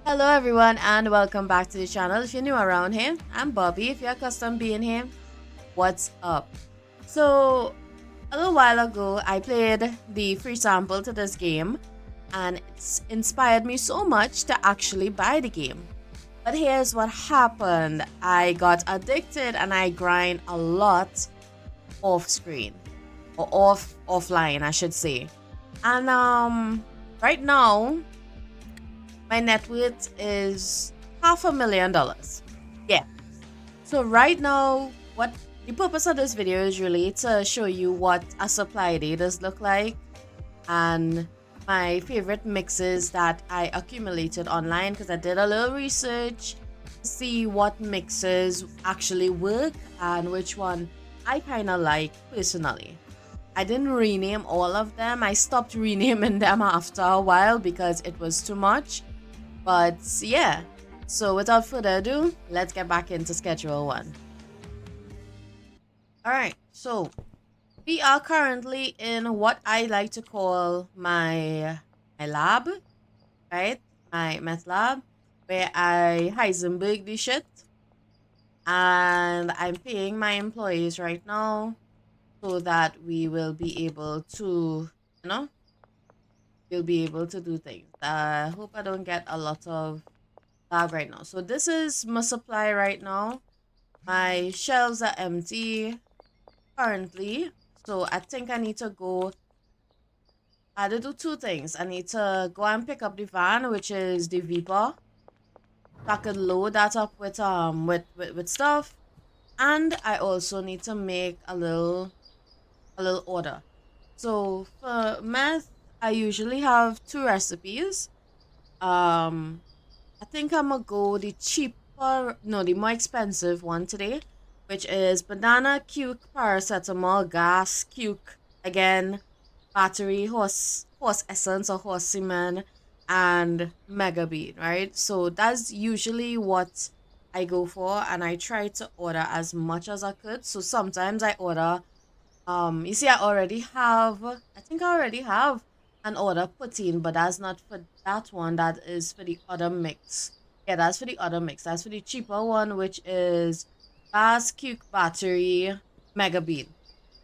Hello everyone and welcome back to the channel. If you're new around here, I'm Bobby. If you're accustomed being here, what's up? So a little while ago I played the free sample to this game and it's inspired me so much to actually buy the game. But here's what happened. I got addicted and I grind a lot off screen or offline I should say. And right now my net worth is $500,000. Yeah. So right now, what the purpose of this video is really to show you what a supply day does look like and my favorite mixes that I accumulated online because I did a little research to see what mixes actually work and which one I kind of like personally. I didn't rename all of them. I stopped renaming them after a while because it was too much. But yeah, so without further ado, let's get back into schedule one. Alright, so we are currently in what I like to call my lab, right? My meth lab, where I Heisenberg this shit. And I'm paying my employees right now so that we will be able to, you know, we'll be able to do things. I hope I don't get a lot of lag right now. So this is my supply right now. My shelves are empty currently. So I think I need to go. I had to do two things. I need to go and pick up the van, which is the Viper. So I could load that up with stuff. And I also need to make a little order. So for meth, I usually have two recipes. Um I think I'm gonna go the cheaper, no, the more expensive one today, which is banana, cuke, paracetamol, gas, cuke, again, battery, horse essence or horse semen, and mega bean, right? So that's usually what I go for, and I try to order as much as I could. So sometimes I order, you see, I think I already have an order put in, but that's not for that one. That is for the other mix. Yeah, that's for the other mix. That's for the cheaper one, which is Bass Cuke Battery Mega Bean.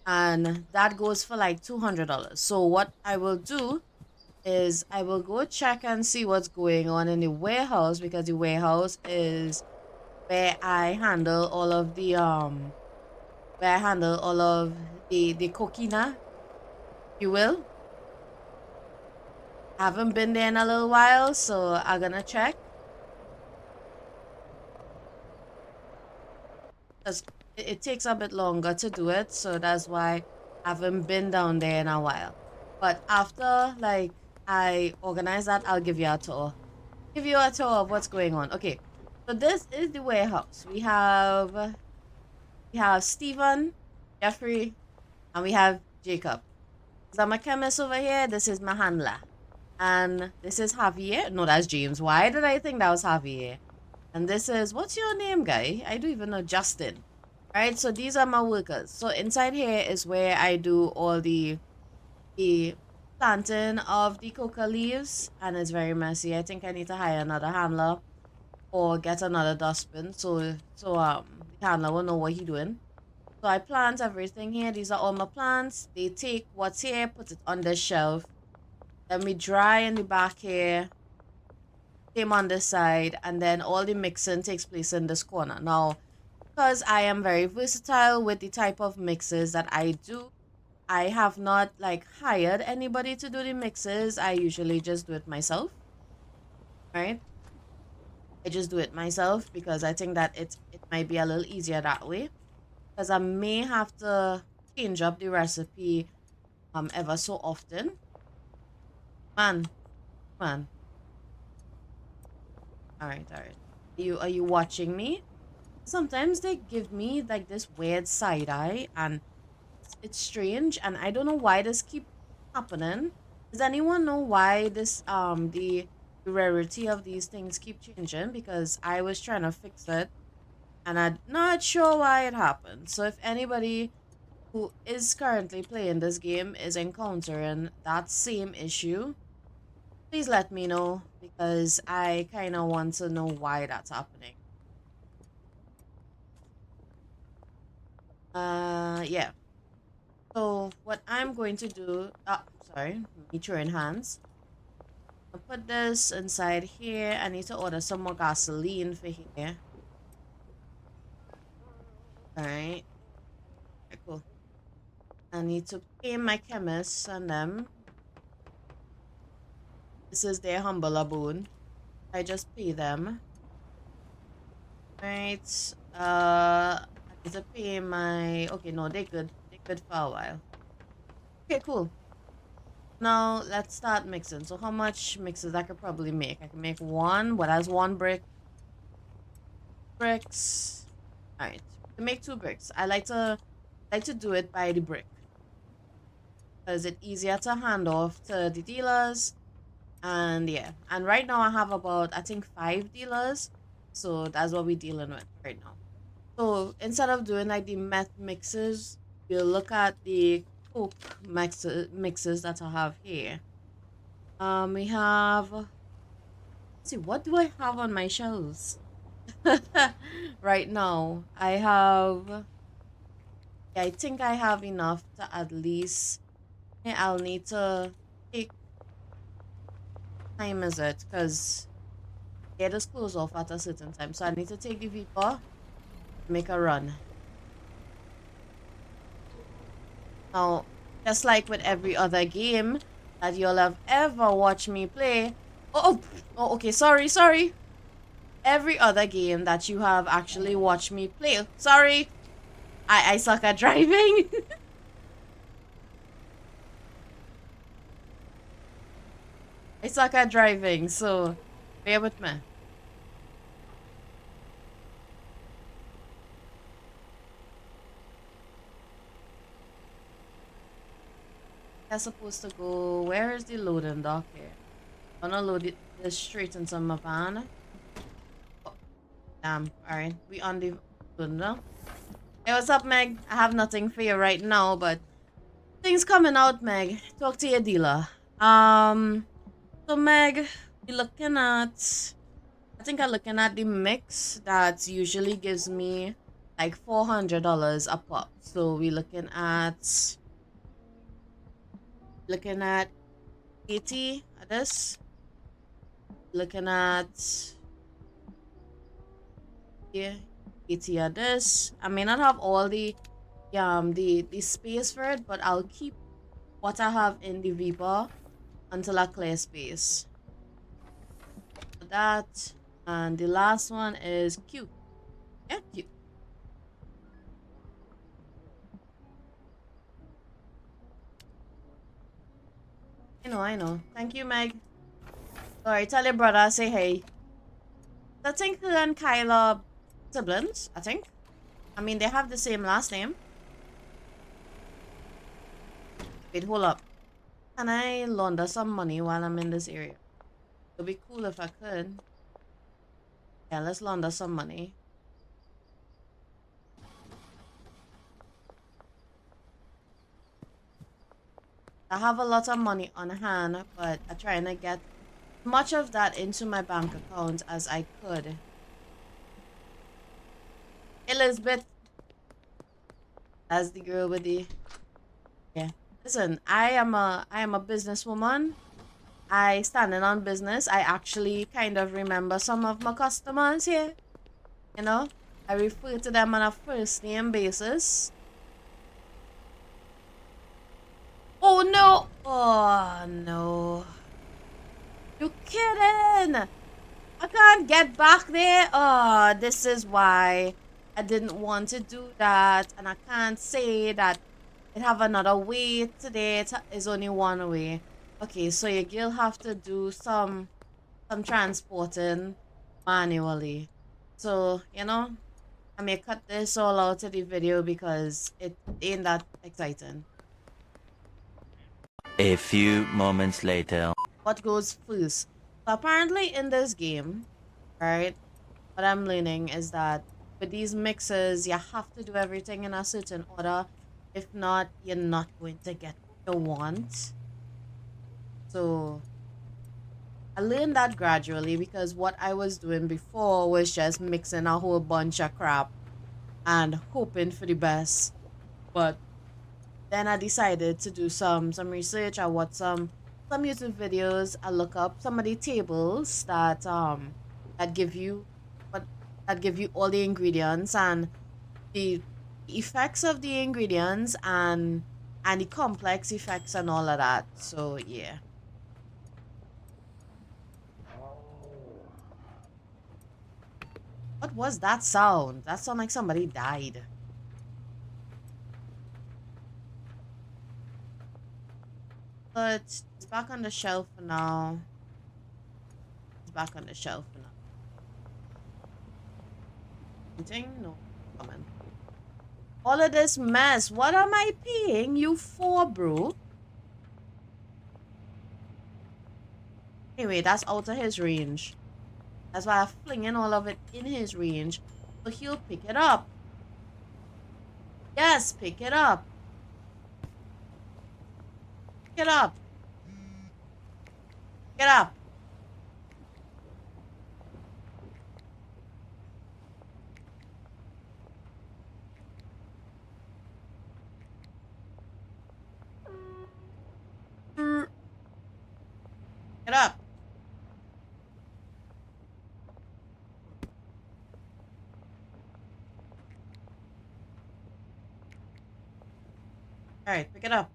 And that goes for like $200. So what I will do is I will go check and see what's going on in the warehouse because the warehouse is where I handle all of the coquina, you will. I haven't been there in a little while, so I'm gonna check. Because it takes a bit longer to do it, so that's why I haven't been down there in a while. But after like I organize that, I'll give you a tour. Give you a tour of what's going on. Okay. So this is the warehouse. We have Stephen, Jeffrey, and we have Jacob. So I'm a chemist over here. This is my handler. And this is Javier. No, that's James. Why did I think that was Javier? And this is, what's your name, guy? I don't even know. Justin. Right? So these are my workers. So inside here is where I do all the planting of the coca leaves. And it's very messy. I think I need to hire another handler or get another dustbin. So the handler will know what he's doing. So I plant everything here. These are all my plants. They take what's here, put it on the shelf. Then we dry in the back here. Same on this side. And then all the mixing takes place in this corner. Now, because I am very versatile with the type of mixes that I do, I have not like hired anybody to do the mixes. I usually just do it myself. Right? I just do it myself because I think that it might be a little easier that way. Because I may have to change up the recipe ever so often. Man, man. Alright, alright. Are you watching me? Sometimes they give me like this weird side eye and it's strange and I don't know why this keep happening. Does anyone know why this the rarity of these things keep changing? Because I was trying to fix it and I'm not sure why it happened. So if anybody who is currently playing this game is encountering that same issue, please let me know because I kind of want to know why that's happening. Yeah. So what I'm going to do, sorry, me throwing hands. I'll put this inside here. I need to order some more gasoline for here. All right. Okay, cool. I need to pay my chemists and them. This is their humble abode. I just pay them. Right. I need to pay my. Okay, no, they're good. They're good for a while. Okay, cool. Now let's start mixing. So how much mixes I could probably make? I can make one. What has one bricks? All right. To make 2 bricks, I like to do it by the brick because it's easier to hand off to the dealers. And yeah, and right now I have about I think 5 dealers, so that's what we're dealing with right now. So instead of doing like the meth mixes, we'll look at the coke mixes that I have here. We have. Let's see, what do I have on my shelves? Right now, I have. Yeah, I think I have enough to at least. Yeah, I'll need to take time is it because they just close off at a certain time, so I need to take the Vipa, make a run. Now, just like with every other game that you'll have ever watched me play. Oh, okay, sorry. Every other game that you have actually watched me play. Sorry, I suck at driving. I suck at driving, so bear with me. I'm supposed to go. Where is the loading dock here? I'm gonna load it this straight into my van. Oh, damn. Alright, we on the loading now. Hey, what's up, Meg? I have nothing for you right now, but things coming out, Meg. Talk to your dealer. So Meg, we looking at. I think I'm looking at the mix that usually gives me like $400 a pop. So we're looking at 80 at this. Looking at yeah, 80 at this. I may not have all the space for it, but I'll keep what I have in the Vipa until I clear space. That and the last one is Q. Yeah, Q. I know. Thank you, Meg. Sorry, tell your brother, say hey. I think her and Kyla siblings, I think. I mean, they have the same last name. Wait, hold up. Can I launder some money while I'm in this area? It'd be cool if I could. Yeah, let's launder some money. I have a lot of money on hand, but I'm trying to get much of that into my bank account as I could. Elizabeth, that's the girl with the yeah. Listen, I am a businesswoman. I standing on business. I actually kind of remember some of my customers here. You know, I refer to them on a first name basis. Oh no! Oh no! You kidding? I can't get back there. Oh, this is why I didn't want to do that, and I can't say that it have another way today. It is only one way. Okay, so your girl have to do some transporting manually. So I may cut this all out of the video because it ain't that exciting. A few moments later. What goes first? So apparently in this game, right? What I'm learning is that with these mixes, you have to do everything in a certain order. If not, you're not going to get what you want. So I learned that gradually because what I was doing before was just mixing a whole bunch of crap and hoping for the best. But then I decided to do some research. I watched some YouTube videos. I look up some of the tables that give you what that give you all the ingredients and the effects of the ingredients and the complex effects and all of that. So yeah. What was that sound? That sounded like somebody died. But it's back on the shelf for now. It's back on the shelf for now. Anything? No comment. All of this mess. What am I paying you for, bro? Anyway, that's out of his range. That's why I'm flinging all of it in his range. So he'll pick it up. Yes, pick it up. Pick it up. Get up. Get up. Alright, pick it up.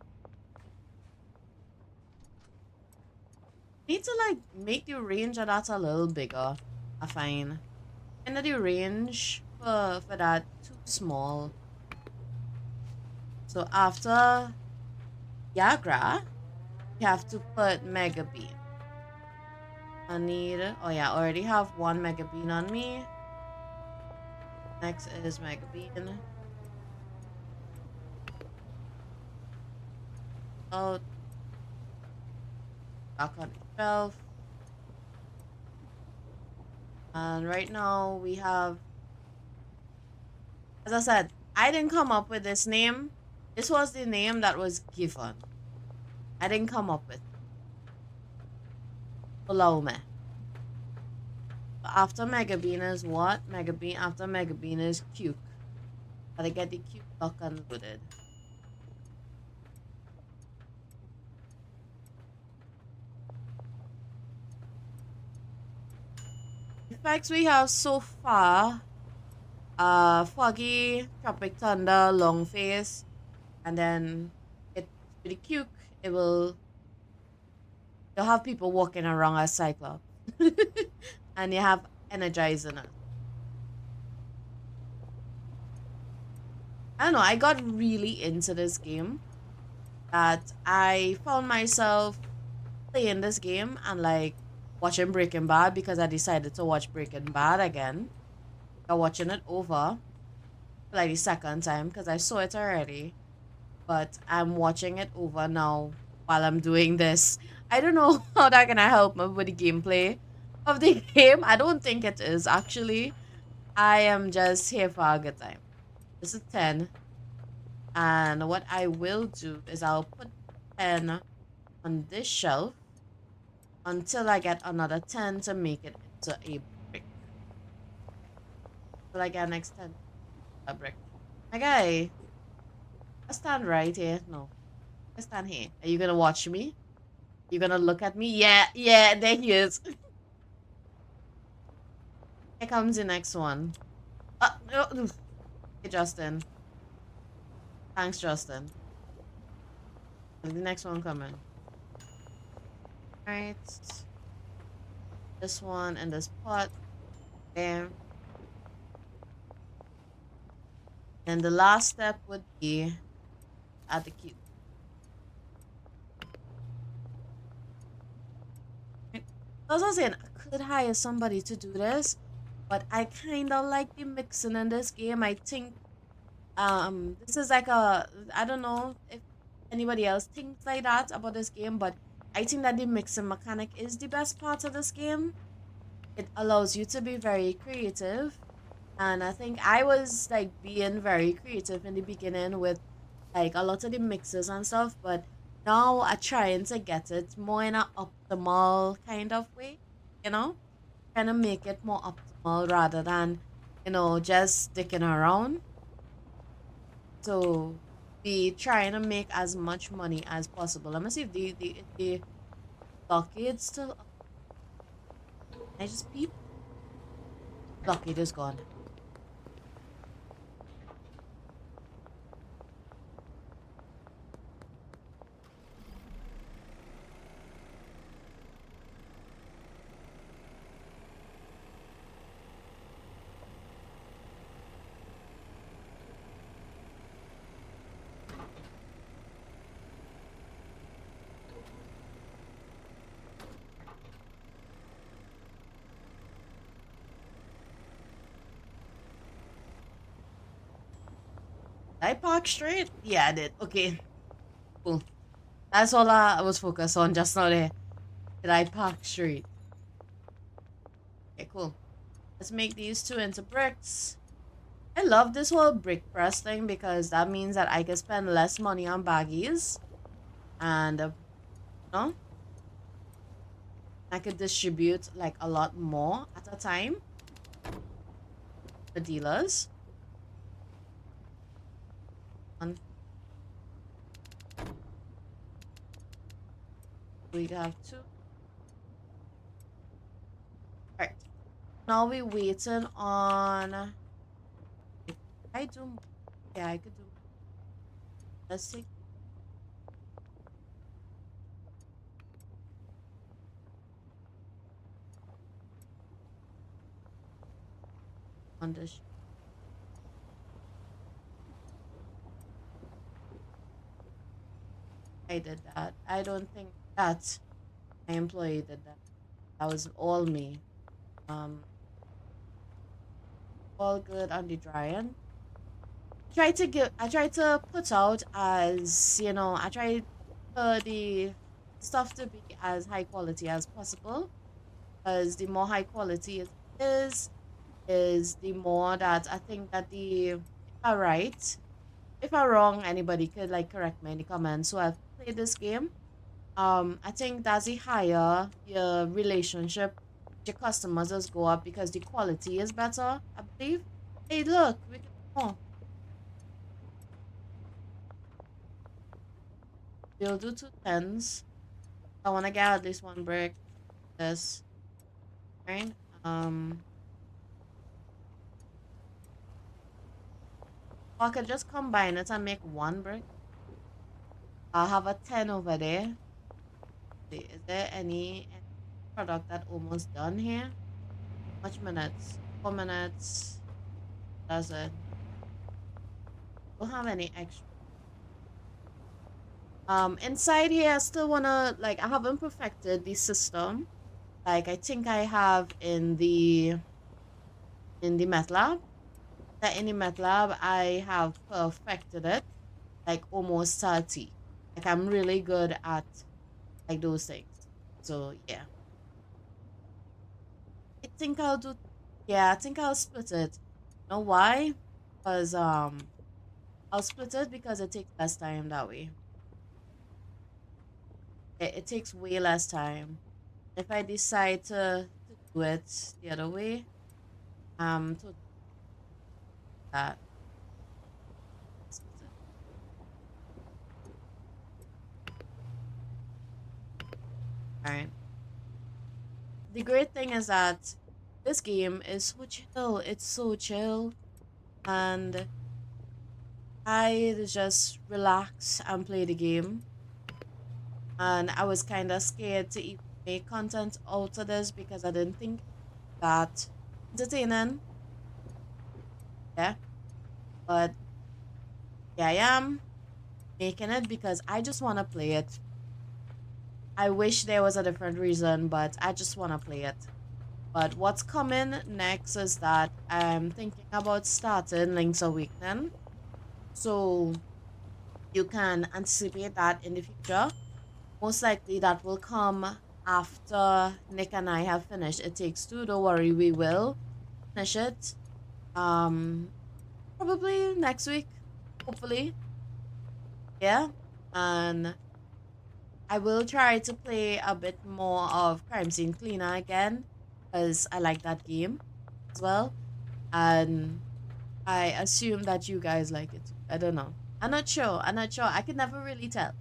Need to like make the range of that a little bigger. I find. And the range for that too small. So after Viagra, you have to put Mega Bean. I need, oh yeah, I already have one Mega Bean on me. Next is Mega Bean. Oh, back on the shelf. And right now we have, as I said, I didn't come up with this name. This was the name that was given. I didn't come up with it. Below me. After Mega Bean is what? Mega Bean after Mega Bean is Cuke. Gotta get the Cuke lock unloaded. Effects we have so far. Foggy, Tropic Thunder, Long Face, and then it with the Cuke, you'll have people walking around as Cyclops. And you have energizing it. I don't know, I got really into this game that I found myself playing this game and like watching Breaking Bad because I decided to watch Breaking Bad again. I'm watching it over for like the second time because I saw it already. But I'm watching it over now while I'm doing this. I don't know how that gonna help me with the gameplay of the game. I don't think it is actually. I am just here for a good time. This is 10. And what I will do is I'll put 10 on this shelf until I get another 10 to make it into a brick. Till I get next 10 a brick. My guy, I stand right here. No, I stand here. Are you gonna watch me? You gonna look at me? Yeah, there he is. Here comes the next one. Hey, Justin. Thanks, Justin. The next one coming. Alright. This one and this pot. There. And the last step would be add the cube. I was also saying I could hire somebody to do this, but I kind of like the mixing in this game. I think this is like I don't know if anybody else thinks like that about this game, but I think that the mixing mechanic is the best part of this game. It allows you to be very creative, and I think I was like being very creative in the beginning with like a lot of the mixes and stuff, but now I'm trying to get it more in a up optimal kind of way, you know, kind of make it more optimal rather than, just sticking around. So be trying to make as much money as possible. Let me see if the blockade still up. I just peep. Blockade is gone. Did I park straight? Yeah, I did. Okay, cool. That's all I was focused on just now there. Did I park straight? Okay, cool. Let's make these two into bricks. I love this whole brick press thing because that means that I can spend less money on baggies and, know, I could distribute like a lot more at a time for dealers. And we have two. All right. Now we waiting on. I do. Yeah, I could do. Let's take on this. I did that. I don't think that my employee did that. That was all me. Um, all good on the drying. I try to put out as, I try for the stuff to be as high quality as possible. Because the more high quality it is the more that I think that if I'm right, if I'm wrong, anybody could like correct me in the comments. So I've played this game. I think that's the higher your relationship with your customers does go up because the quality is better, I believe. Hey, look, we can oh, we'll do two tens. I want to get at least one brick. This right. Um, or I could just combine it and make one brick. I have a 10 over there. Is there any product that almost done here? Much minutes? 4 minutes. Does it? Don't have any extra. Inside here, I still wanna like I haven't perfected the system. Like I think I have in the MATLAB. That in the MATLAB I have perfected it like almost 30. Like I'm really good at like those things. So yeah. I think I'll do yeah, I think I'll split it. You know why? Because I'll split it because it takes less time that way. It takes way less time. If I decide to do it the other way, to that split it. Alright. The great thing is that this game is so chill. It's so chill. And I just relax and play the game. And I was kind of scared to even make content out of this because I didn't think that entertaining. Yeah. But yeah, I am making it because I just want to play it. I wish there was a different reason, but I just want to play it. But what's coming next is that I'm thinking about starting Link's Awakening. So you can anticipate that in the future. Most likely that will come after Nick and I have finished It Takes Two. Don't worry, we will finish it. Probably next week, hopefully. Yeah. And I will try to play a bit more of Crime Scene Cleaner again because I like that game as well. And I assume that you guys like it too. I don't know. I'm not sure. I'm not sure. I could never really tell.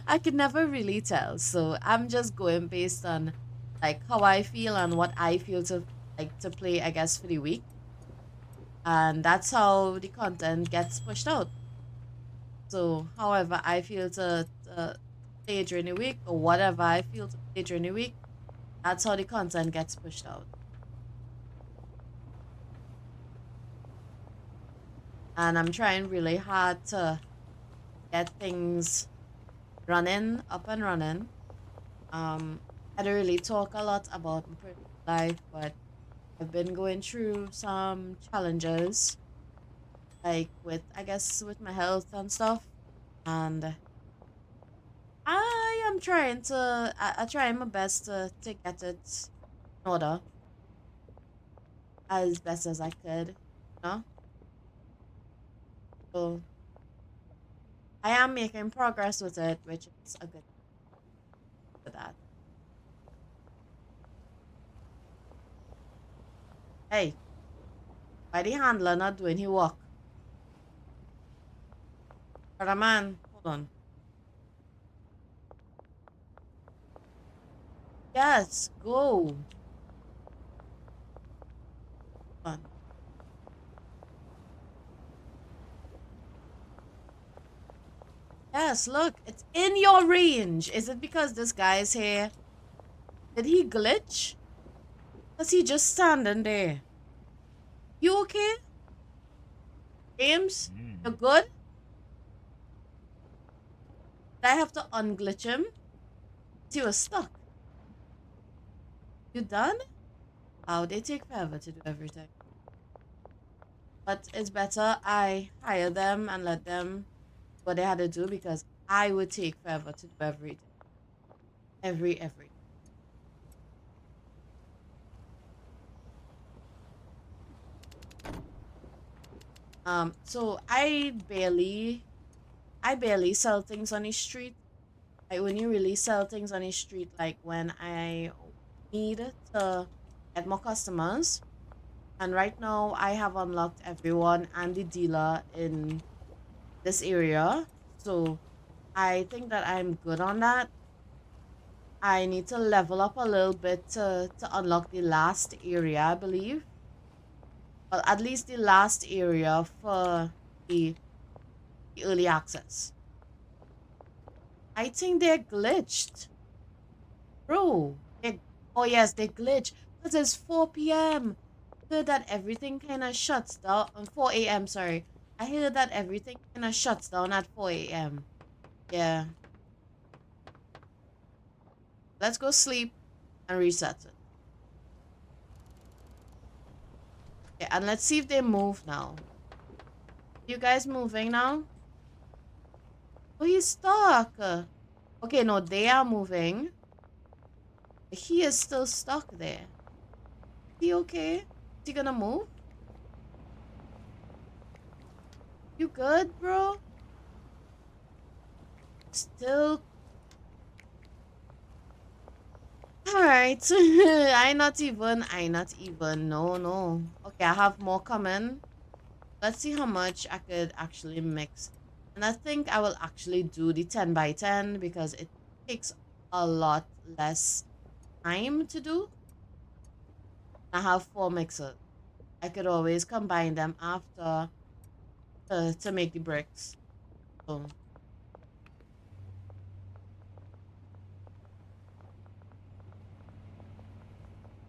I could never really tell. So I'm just going based on like how I feel and what I feel to like to play, I guess, for the week. And that's how the content gets pushed out. So however I feel to play during the week or whatever I feel to play during the week, that's how the content gets pushed out. And I'm trying really hard to get things running, up and running. I don't really talk a lot about my personal life, but I've been going through some challenges, like with, I guess, with my health and stuff. And I am trying to, I try my best to get it in order as best as I could, you know? So I am making progress with it, which is a good thing for that. Hey, why the handler not doing his work? Brother man, hold on. Yes, go. Hold on. Yes, look, it's in your range. Is it because this guy is here? Did he glitch? Was he just standing there? You okay? James? You good? Did I have to unglitch him? He was stuck. You done? Oh, they take forever to do everything. But it's better I hire them and let them do what they had to do because I would take forever to do everything. Every. So I barely sell things on the street. Like when you really sell things on the street, like when I need to get more customers. And right now I have unlocked everyone and the dealer in this area. So I think that I'm good on that. I need to level up a little bit to unlock the last area, I believe. Well, at least the last area for the early access. I think they're glitched. Bro, oh yes, they glitch. Because it's 4 p.m. I heard that everything kind of shuts down. 4 a.m., sorry. I heard that everything kind of shuts down at 4 a.m. Yeah. Let's go sleep and reset it. Okay, and let's see if they move now. You guys moving now? Oh, he's stuck. Okay, no, they are moving. He is still stuck there. Is he okay? Is he gonna move? You good, bro? Still. Alright. I not even. No. Okay, I have more coming. Let's see how much I could actually mix. And I think I will actually do the 10 by 10 because it takes a lot less time to do. I have 4 mixers. I could always combine them after to make the bricks. So,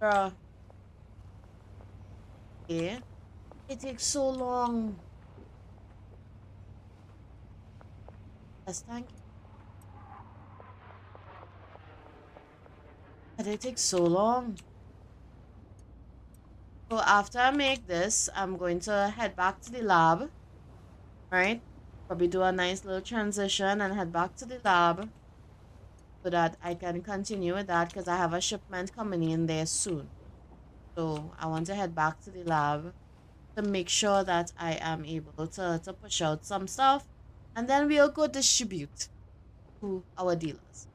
bruh, yeah. It takes so long. Yes, thank you. But it takes so long. So after I make this, I'm going to head back to the lab. Right? Probably do a nice little transition and head back to the lab so that I can continue with that because I have a shipment coming in there soon. So I want to head back to the lab to make sure that I am able to push out some stuff and then we'll go distribute. to our dealers.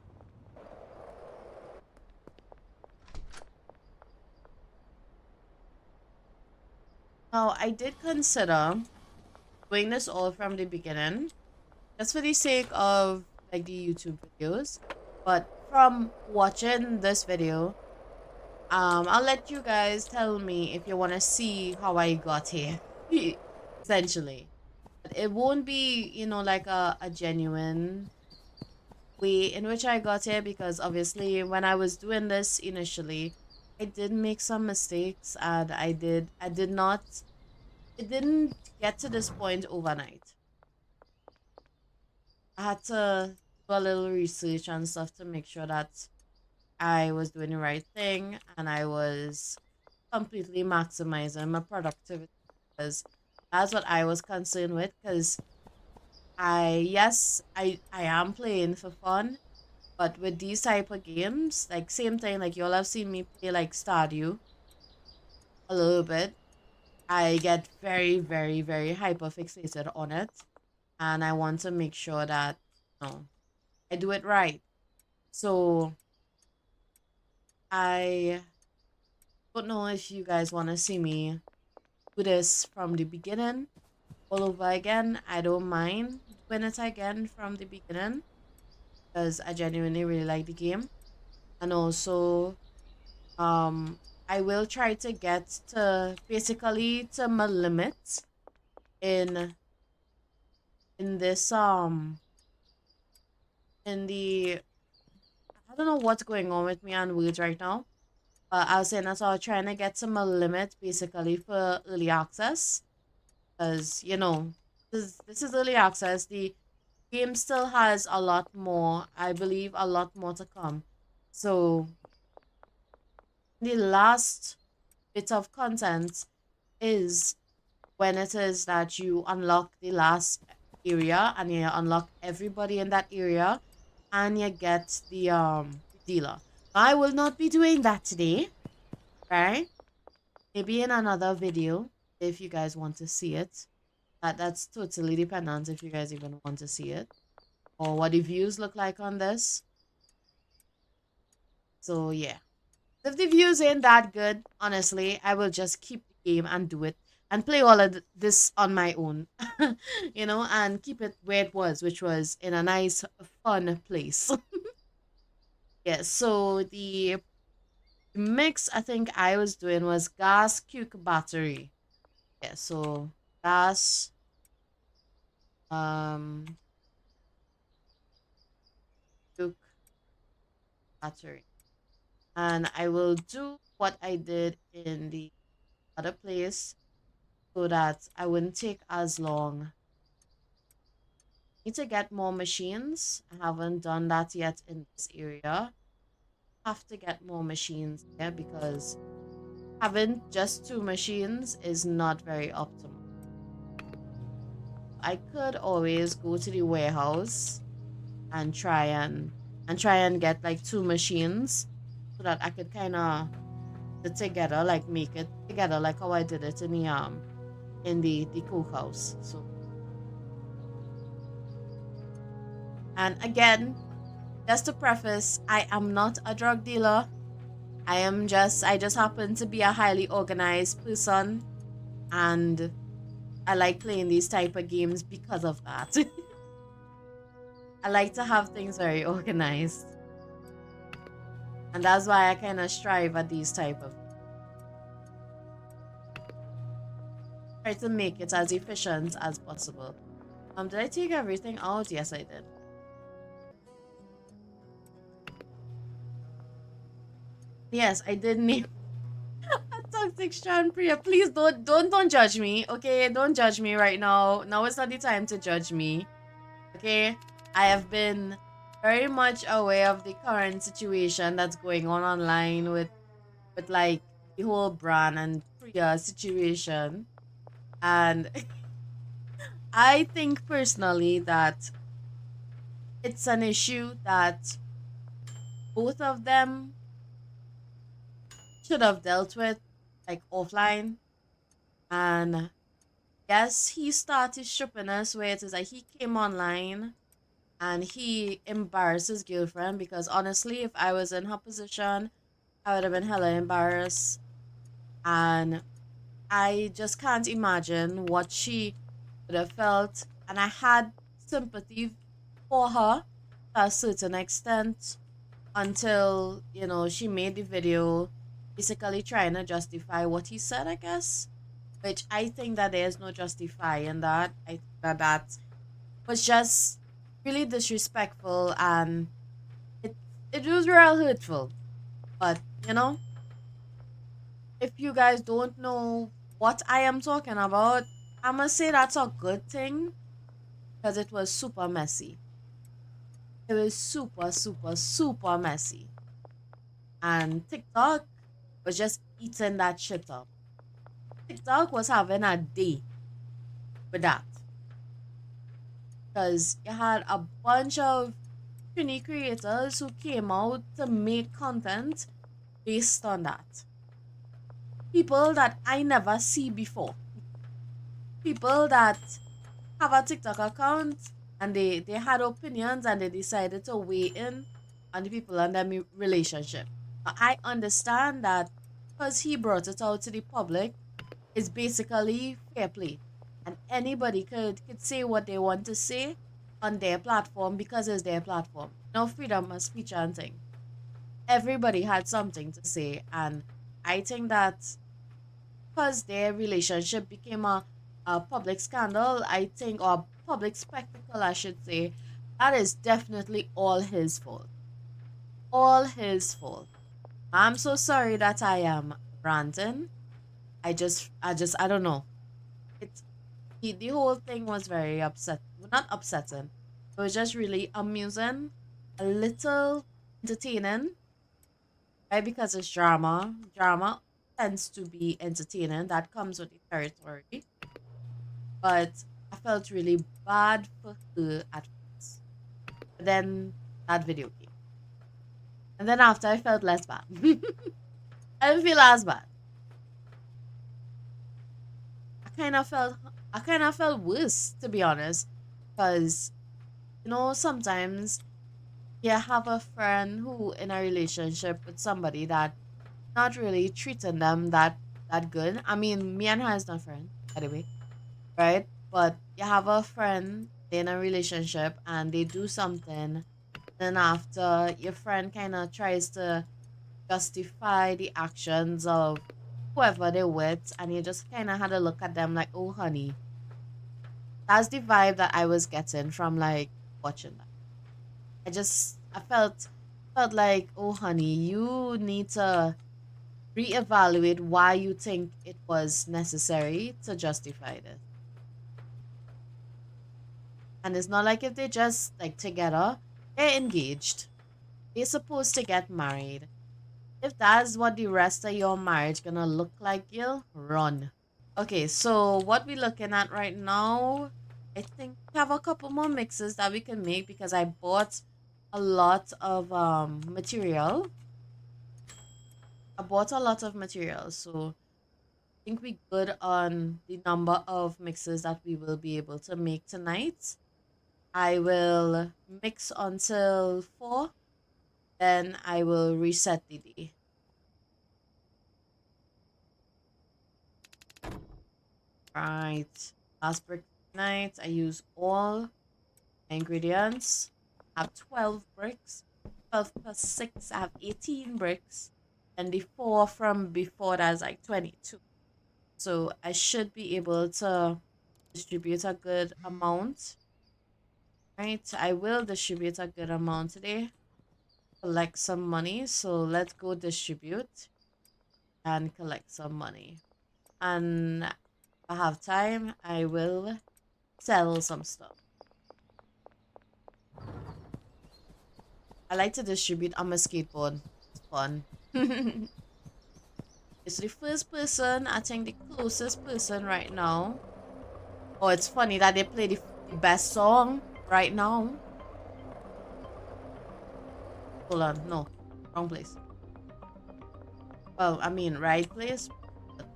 Now, I did consider doing this all from the beginning, just for the sake of like the YouTube videos. But from watching this video, I'll let you guys tell me if you want to see how I got here, essentially. But it won't be, like a genuine way in which I got here, because obviously when I was doing this initially, I did make some mistakes, and I did not, it didn't get to this point overnight. I had to do a little research and stuff to make sure that I was doing the right thing and I was completely maximizing my productivity, because that's what I was concerned with. Because I am playing for fun, but with these type of games, like same thing, like y'all have seen me play like Stardew a little bit. I get very, very, very hyper fixated on it, and I want to make sure that I do it right. So I don't know if you guys want to see me do this from the beginning all over again. I don't mind doing it again from the beginning, because I genuinely really like the game. And also, I will try to get to basically to my limit in this in the I don't know what's going on with me and words right now. But I was saying that I was trying to get to my limit basically for early access, because this is early access. The game still has a lot more, I believe, a lot more to come. So the last bit of content is when it is that you unlock the last area and you unlock everybody in that area, and you get the dealer. I will not be doing that today, right? Maybe in another video if you guys want to see it. That's totally dependent if you guys even want to see it or what the views look like on this. So yeah. If the views ain't that good, honestly, I will just keep the game and do it and play all of this on my own, and keep it where it was, which was in a nice, fun place. Yeah, so the mix I think I was doing was gas, cuke, battery. Yeah, so gas, um, cuke, battery. And I will do what I did in the other place so that I wouldn't take as long. Need to get more machines. I haven't done that yet in this area. Have to get more machines here, because having just 2 machines is not very optimal. I could always go to the warehouse and try and get like 2 machines, so that I could kind of put it together, like make it together like how I did it in the cookhouse. So, and again, just to preface, I am not a drug dealer. I just happen to be a highly organized person, and I like playing these type of games because of that. I like to have things very organized. And that's why I kind of strive at these type of try to make it as efficient as possible. Did I take everything out? Yes, I did. Yes, I did name a toxic strand prayer. Please don't judge me, okay? Don't judge me right now. Now it's not the time to judge me, okay? I have been very much aware of the current situation that's going on online with like the whole brand and Priya situation, and I think personally that it's an issue that both of them should have dealt with, like offline. And yes, he started stripping us where it is like he came online and he embarrassed his girlfriend because honestly, if I was in her position, I would have been hella embarrassed. And I just can't imagine what she would have felt. And I had sympathy for her to a certain extent until, she made the video basically trying to justify what he said, I guess. Which I think that there's no justifying that. I think that was just really disrespectful, and it it was real hurtful. But if you guys don't know what I am talking about, I must say that's a good thing because it was super messy. It was super, super, super messy. And TikTok was just eating that shit up. TikTok was having a day with that because you had a bunch of trini creators who came out to make content based on that. People that I never see before. People that have a TikTok account and they had opinions and they decided to weigh in on the people and their relationship. I understand that because he brought it out to the public, it's basically fair play. And anybody could say what they want to say on their platform because it's their platform. No freedom of speech and thing. Everybody had something to say. And I think that because their relationship became a public scandal, I think, or public spectacle, I should say, that is definitely all his fault. All his fault. I'm so sorry that I am ranting. I don't know. It's the whole thing was very upset. Well, not upsetting. It was just really amusing, a little entertaining, right? Because it's drama. Drama tends to be entertaining. That comes with the territory. But I felt really bad for her at first. But then that video came. And then after I felt less bad. I didn't feel as bad. I kind of felt I kind of felt worse, to be honest. Because, sometimes you have a friend who in a relationship with somebody that not really treating them that good. I mean, me and her is not friends, by the way, right? But you have a friend in a relationship and they do something, then after your friend kind of tries to justify the actions of whoever they're with, and you just kind of had to look at them like, oh honey, that's the vibe that I was getting from like watching that. I felt like, oh honey, you need to reevaluate why you think it was necessary to justify this. And it's not like if they just like together, they're engaged. They're supposed to get married. If that's what the rest of your marriage gonna look like, you'll run. Okay, so what we're looking at right now, I think we have a couple more mixes that we can make because I bought a lot of material. I bought a lot of material, so I think we're good on the number of mixes that we will be able to make tonight. I will mix until 4, then I will reset the day. Right. Last brick night, I use all ingredients. I have 12 bricks. 12 plus 6, I have 18 bricks. And the 4 from before that is like 22. So I should be able to distribute a good amount. Right? I will distribute a good amount today. Collect some money. So let's go distribute and collect some money. And if I have time, I will sell some stuff. I like to distribute on my skateboard. It's fun. It's the first person, I think the closest person right now. Oh, it's funny that they play the best song right now. Hold on, no, wrong place. Well, I mean, right place. But,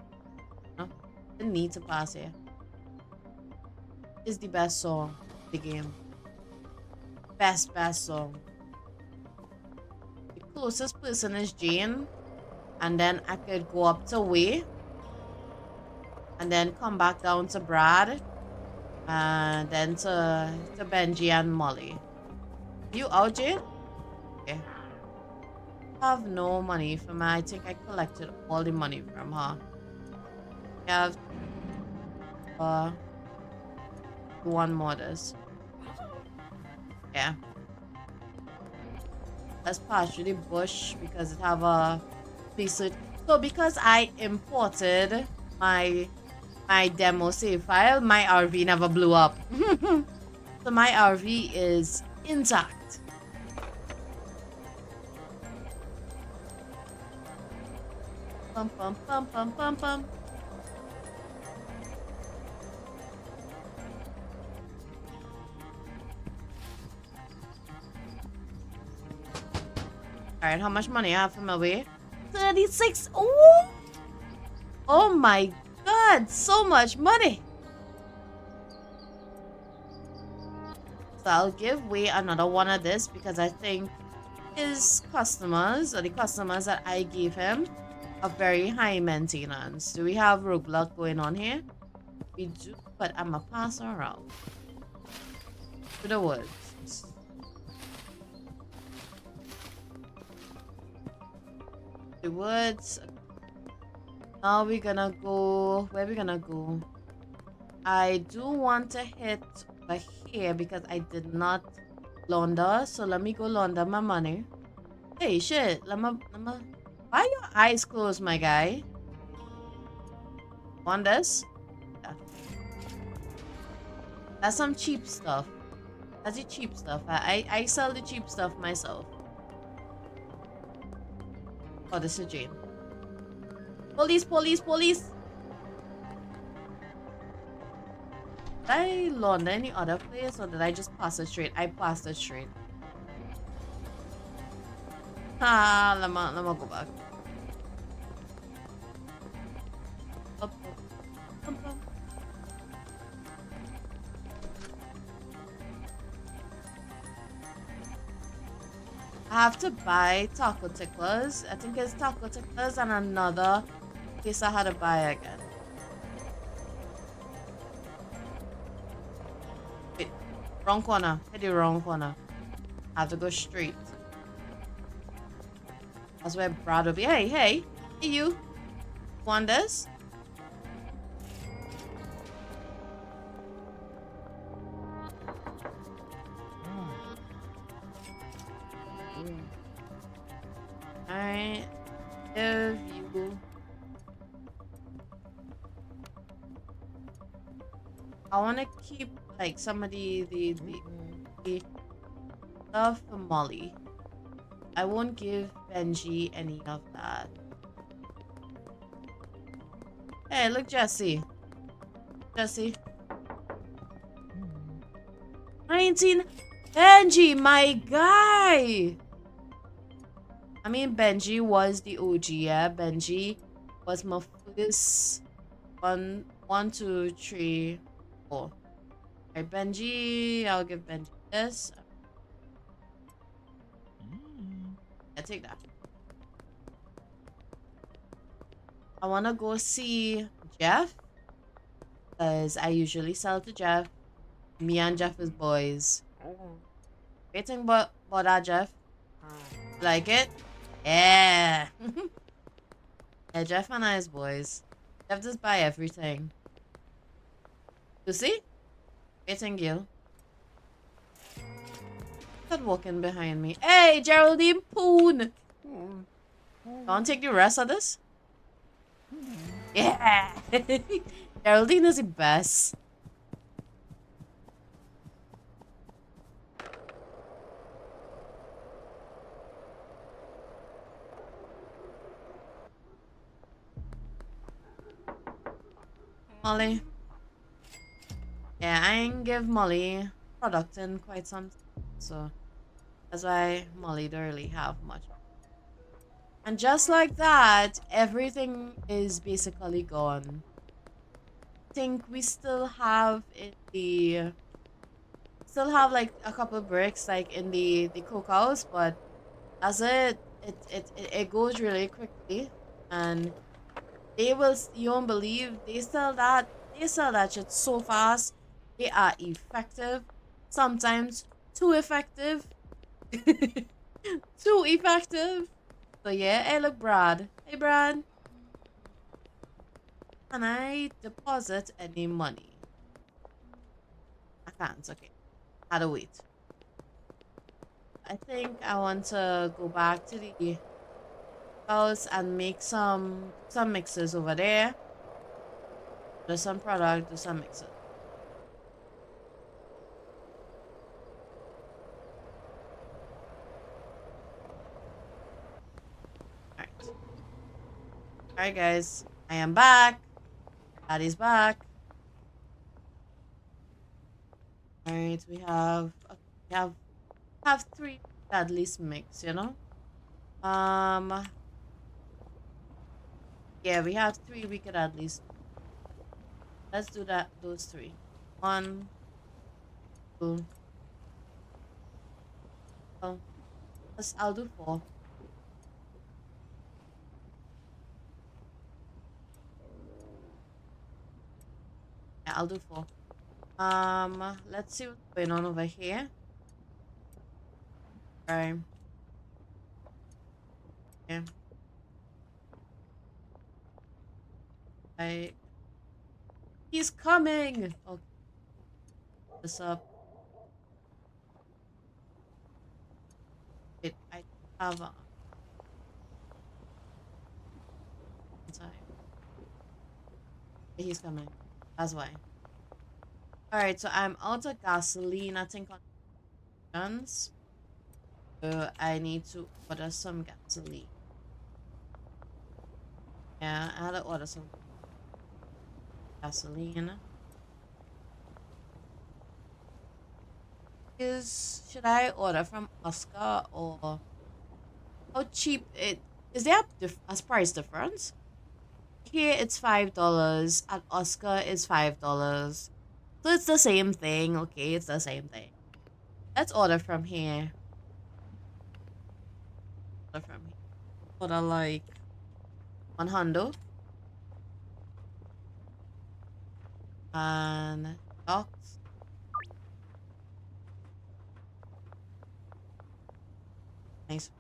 no, didn't need to pass here. It's the best song, the game. best song. The closest person is Jane, and then I could go up to Way, and then come back down to Brad, and then to Benji and Molly. You out, Jane? Okay. I have no money from her. I think I collected all the money from her. I have one more this. Yeah. Let's pass through the bush because it have a research. So because I imported my demo save file, my RV never blew up. So my RV is intact. Pum pum pum pum pum pum. Alright, how much money I have from my way? 36. Oh! Oh my god, so much money. So I'll give Way another one of this because I think his customers, or the customers that I gave him, are very high maintenance. Do we have roadblock going on here? We do, but I'm a pass around to the woods. The woods. Now we're gonna go. Where we gonna go? I do want to hit over here because I did not launder. So let me go launder my money. Hey, shit. Let me. Why are your eyes closed, my guy? Want this? Yeah. That's some cheap stuff. That's the cheap stuff. I sell the cheap stuff myself. Oh, this is Jane. Police, police, police! Did I launder any other place or did I just pass it straight? I passed it straight. Ah, let me go back. Up, up, up. I have to buy taco ticklers. I think it's taco ticklers and another case I had to buy again. Wait, wrong corner. Hit the wrong corner. I have to go straight. That's where Brad will be. Hey, hey, hey, you. Want this? Alright. If you. I want to keep like some of the stuff for Molly. I won't give Benji any of that. Hey, look, Jesse. Jesse. 19. Benji, my guy. I mean, Benji was the OG, yeah. Benji was my first one, 2, 3, 4. Alright, Benji. I'll give Benji this. Yeah, take that. I want to go see Jeff because I usually sell to Jeff. Me and Jeff is boys. Waiting about that, Jeff. Like it? Yeah. Yeah, Jeff and I is boys. Jeff just buy everything. You see? Waiting you. Start walking behind me. Hey, Geraldine Poon! Want to take the rest of this? Yeah! Geraldine is the best. Molly. Yeah, I ain't give Molly product in quite some time, so that's why Molly don't really have much. And just like that, everything is basically gone. I think we still have in the still have like a couple bricks like in the cookhouse, but as it goes really quickly, and you won't believe they sell that shit so fast. They are effective, sometimes too effective. Too effective. So yeah, hey look Brad. Hey Brad, can I deposit any money? I can't, okay. Had to wait. I think I want to go back to the house and make some mixes over there. Do some product, do some mixes. Alright. Alright guys. I am back. Daddy's back. Alright, we have three at least mix, you know? Um yeah, we have three we could at least. Let's do those three. One, two, oh, I'll do four. Yeah, I'll do four. Let's see what's going on over here. Right. Yeah. I He's coming. Okay, this up. Wait, I have time. He's coming. That's why. Alright, so I'm out of gasoline, I think on guns. So I need to order some gasoline. Yeah, I had to order some gasoline. Should I order from Oscar, or how cheap it is? There a price difference? Here it's $5. At Oscar it's $5. So it's the same thing. Okay, it's the same thing. Let's order from here. Order from here. Order like 100 and docs. Nice.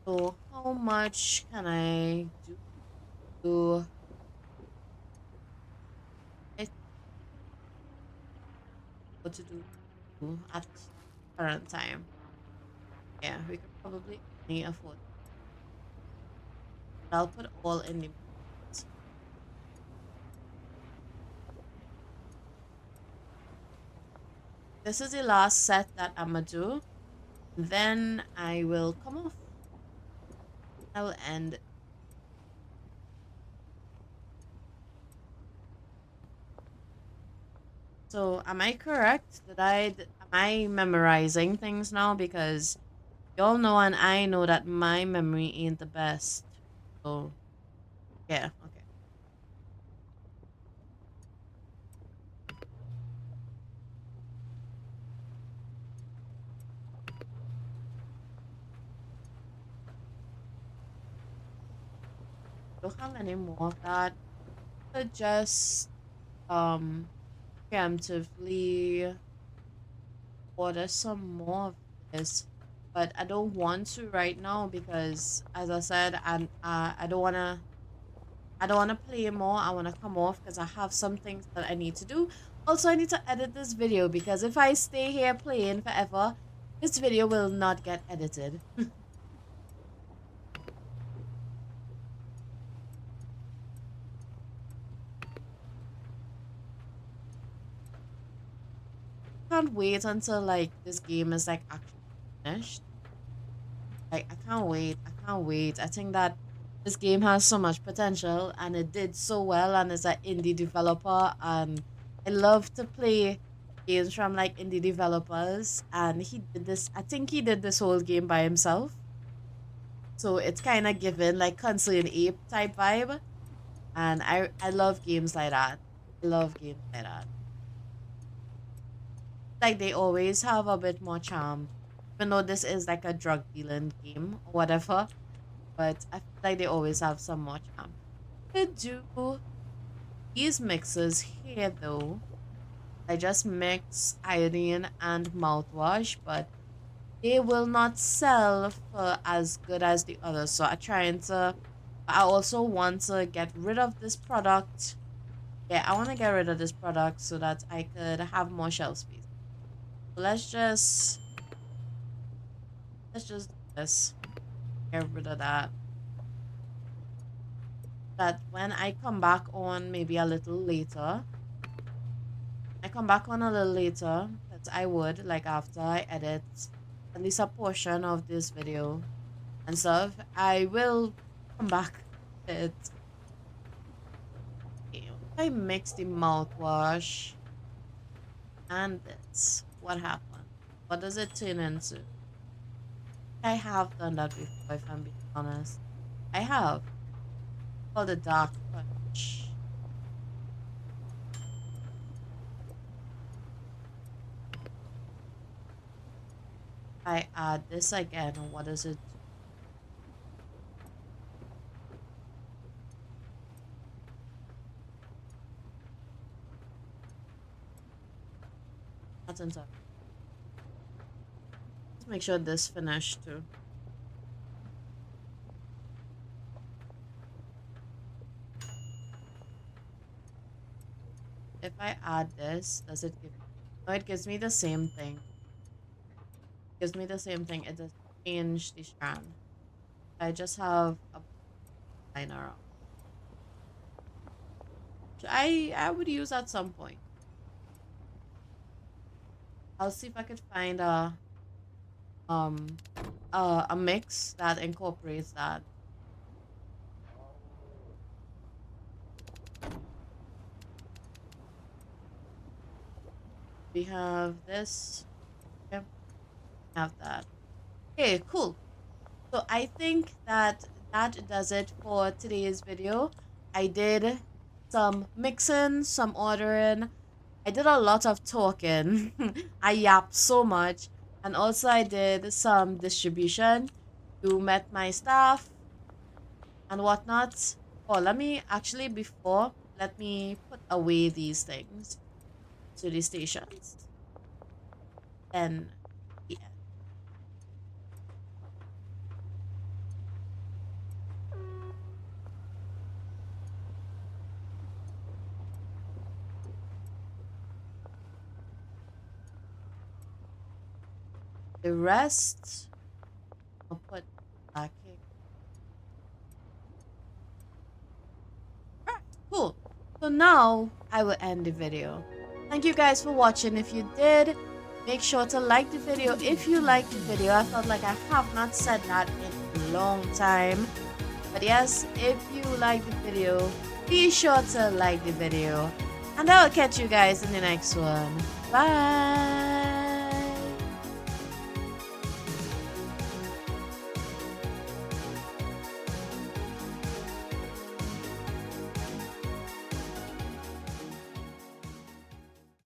So how much can I do? What to do at current time? Yeah, we could probably only afford. But I'll put all in the. This is the last set that I'ma do. Then I will come off. I will end. So am I correct? Am I memorizing things now? Because y'all know and I know that my memory ain't the best. So yeah, okay. Don't have any more of that. So just preemptively order some more of this. But I don't want to right now because as I said, I don't wanna play more. I wanna come off because I have some things that I need to do. Also, I need to edit this video because if I stay here playing forever, this video will not get edited. Can't wait until like this game is like actually finished. Like I can't wait. I can't wait. I think that this game has so much potential and it did so well, and it's an indie developer, and I love to play games from like indie developers, and he did this, I think he did this whole game by himself. So it's kind of given like Concern Ape type vibe, and I love games like that. I love games like that. like they always have a bit more charm. Even though this is like a drug dealing game or whatever, but I feel like they always have some more charm. Could do these mixes here though. I just mix iodine and mouthwash, but they will not sell for as good as the others. So I also want to get rid of this product. Yeah, I want to get rid of this product so that I could have more shelf space. So let's just do this. Get rid of that. That when I come back on maybe a little later, that I would like after I edit at least a portion of this video and stuff, I will come back with it. Okay, if I mix the mouthwash and this, what happened? What does it turn into? I have done that before, if I'm being honest. I have. Called the dark punch. I add this again, what does it do? Let's make sure this finished too. If I add this, does it give me? No, it gives me the same thing. It gives me the same thing. It doesn't change the strand. I just have a line around. Which I would use at some point. I'll see if I could find a mix that incorporates that. We have this. Okay. We have that. Okay, cool. So I think that does it for today's video. I did some mixing, some ordering. I did a lot of talking. I yapped so much. And also I did some distribution. You met my staff and whatnot. Oh, let me put away these things to the stations. And yeah. The rest I'll put back here. Alright, cool. So now I will end the video. Thank you guys for watching. If you did, make sure to like the video. If you liked the video, I felt like I have not said that in a long time. But yes, if you like the video, be sure to like the video. And I will catch you guys in the next one. Bye!